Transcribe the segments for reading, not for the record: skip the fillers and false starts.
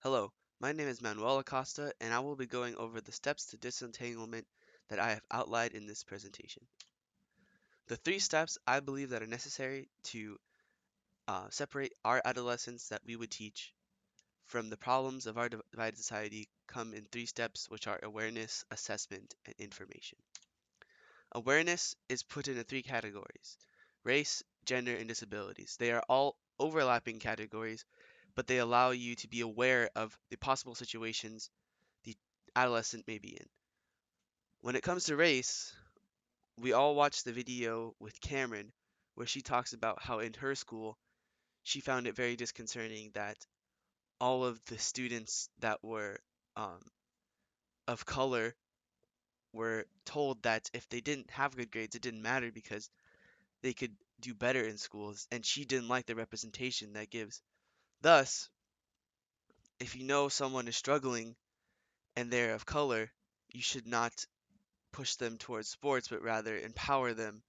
Hello, my name is Manuel Acosta, and I will be going over the steps to disentanglement that I have outlined in this presentation. The three steps I believe that are necessary to separate our adolescence that we would teach from the problems of our divided society come in three steps, which are awareness, assessment, and information. Awareness is put into three categories: race, gender, and disabilities. They are all overlapping categories, but they allow you to be aware of the possible situations the adolescent may be in. When it comes to race, we all watched the video with Cameron where she talks about how in her school she found it very disconcerting that all of the students that were um, of color were told that if they didn't have good grades, it didn't matter because they could do better in schools, and she didn't like the representation that gives. Thus, if you know someone is struggling and they're of color, you should not push them towards sports, but rather empower them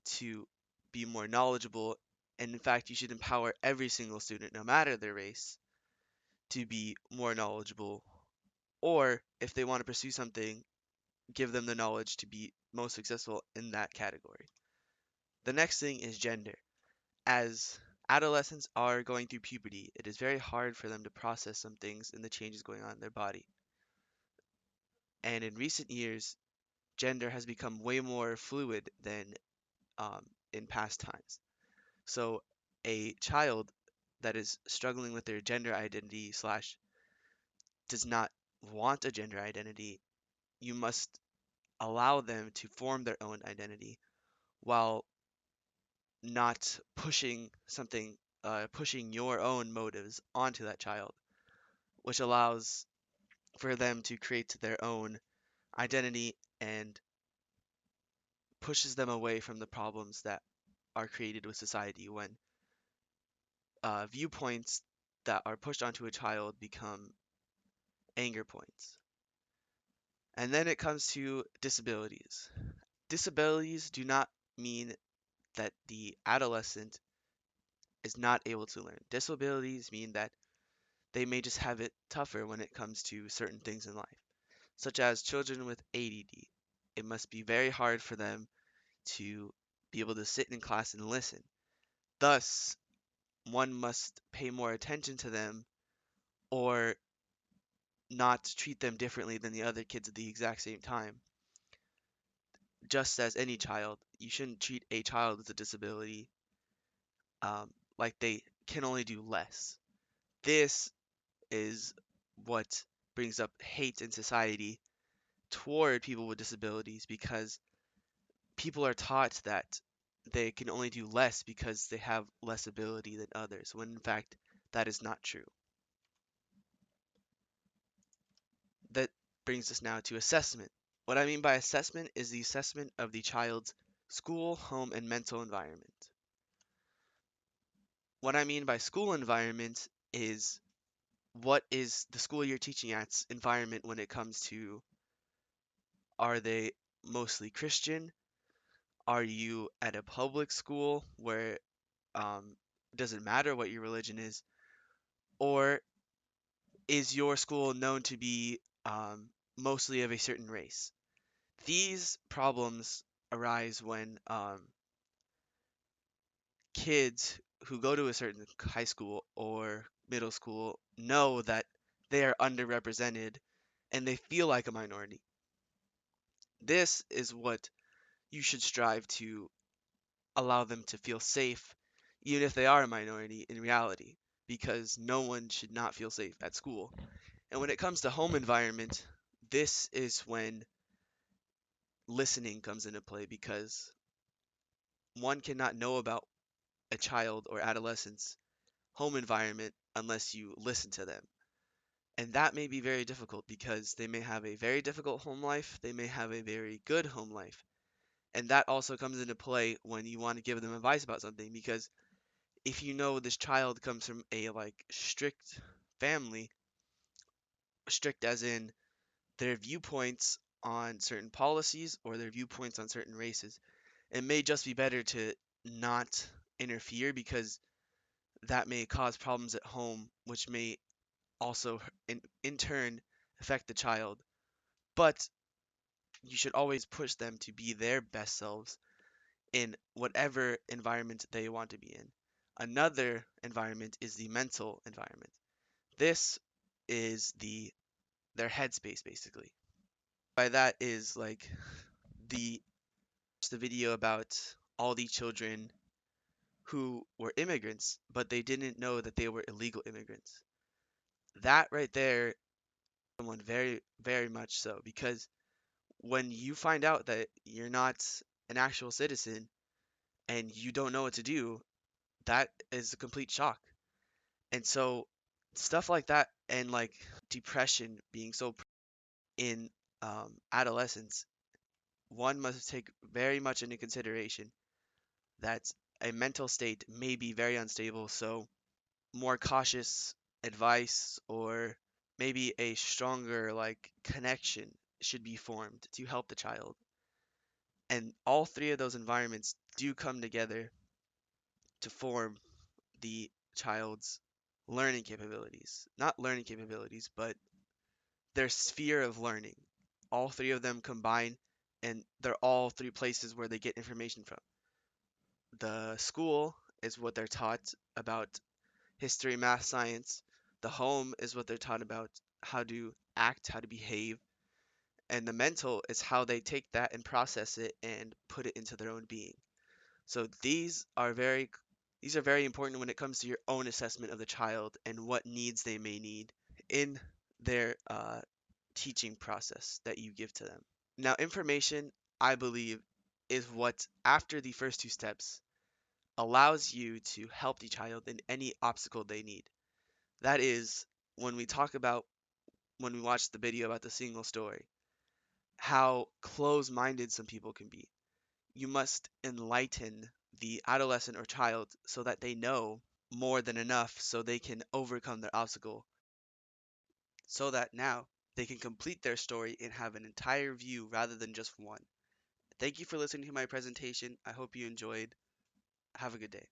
to be more knowledgeable. And in fact, you should empower every single student, no matter their race, to be more knowledgeable. Or if they want to pursue something, give them the knowledge to be most successful in that category. The next thing is gender. As adolescents are going through puberty, it is very hard for them to process some things and the changes going on in their body. And in recent years, gender has become way more fluid than in past times. So a child that is struggling with their gender identity slash does not want a gender identity, you must allow them to form their own identity while not pushing your own motives onto that child, which allows for them to create their own identity and pushes them away from the problems that are created with society when viewpoints that are pushed onto a child become anger points. And then it comes to disabilities. Disabilities do not mean that the adolescent is not able to learn. Disabilities mean that they may just have it tougher when it comes to certain things in life, such as children with ADD. It must be very hard for them to be able to sit in class and listen. Thus, one must pay more attention to them or not treat them differently than the other kids at the exact same time. Just as any child, you shouldn't treat a child with a disability like they can only do less. This is what brings up hate in society toward people with disabilities because people are taught that they can only do less because they have less ability than others, when in fact that is not true. That brings us now to assessment. What I mean by assessment is the assessment of the child's school, home, and mental environment. What I mean by school environment is what is the school you're teaching at's environment when it comes to, are they mostly Christian? Are you at a public school where doesn't matter what your religion is? Or is your school known to be mostly of a certain race? These problems arise when kids who go to a certain high school or middle school know that they are underrepresented and they feel like a minority. This is what you should strive to allow them to feel safe, even if they are a minority in reality, because no one should not feel safe at school. And when it comes to home environment, this is when listening comes into play because one cannot know about a child or adolescent's home environment unless you listen to them. And that may be very difficult because they may have a very difficult home life, they may have a very good home life. And that also comes into play when you want to give them advice about something because if you know this child comes from a strict family, strict as in their viewpoints on certain policies or their viewpoints on certain races, it may just be better to not interfere because that may cause problems at home, which may also in turn affect the child. But you should always push them to be their best selves in whatever environment they want to be in. Another environment is the mental environment. This is their headspace basically. By that is like the video about all the children who were immigrants, but they didn't know that they were illegal immigrants. That right there, someone very, very much so, because when you find out that you're not an actual citizen and you don't know what to do, that is a complete shock. And so stuff like that and like depression being so in adolescence, one must take very much into consideration that a mental state may be very unstable, so more cautious advice or maybe a stronger like connection should be formed to help the child. And all three of those environments do come together to form the child's learning capabilities. Not learning capabilities, but their sphere of learning. All three of them combine, and they're all three places where they get information from. The school is what they're taught about history, math, science. The home is what they're taught about how to act, how to behave. And the mental is how they take that and process it and put it into their own being. So these are very important when it comes to your own assessment of the child and what needs they may need in their teaching process that you give to them. Now, information, I believe, is what, after the first two steps, allows you to help the child in any obstacle they need. That is, when we talk about when we watch the video about the single story, how close minded some people can be. You must enlighten the adolescent or child so that they know more than enough so they can overcome their obstacle, so that now they can complete their story and have an entire view rather than just one. Thank you for listening to my presentation. I hope you enjoyed. Have a good day.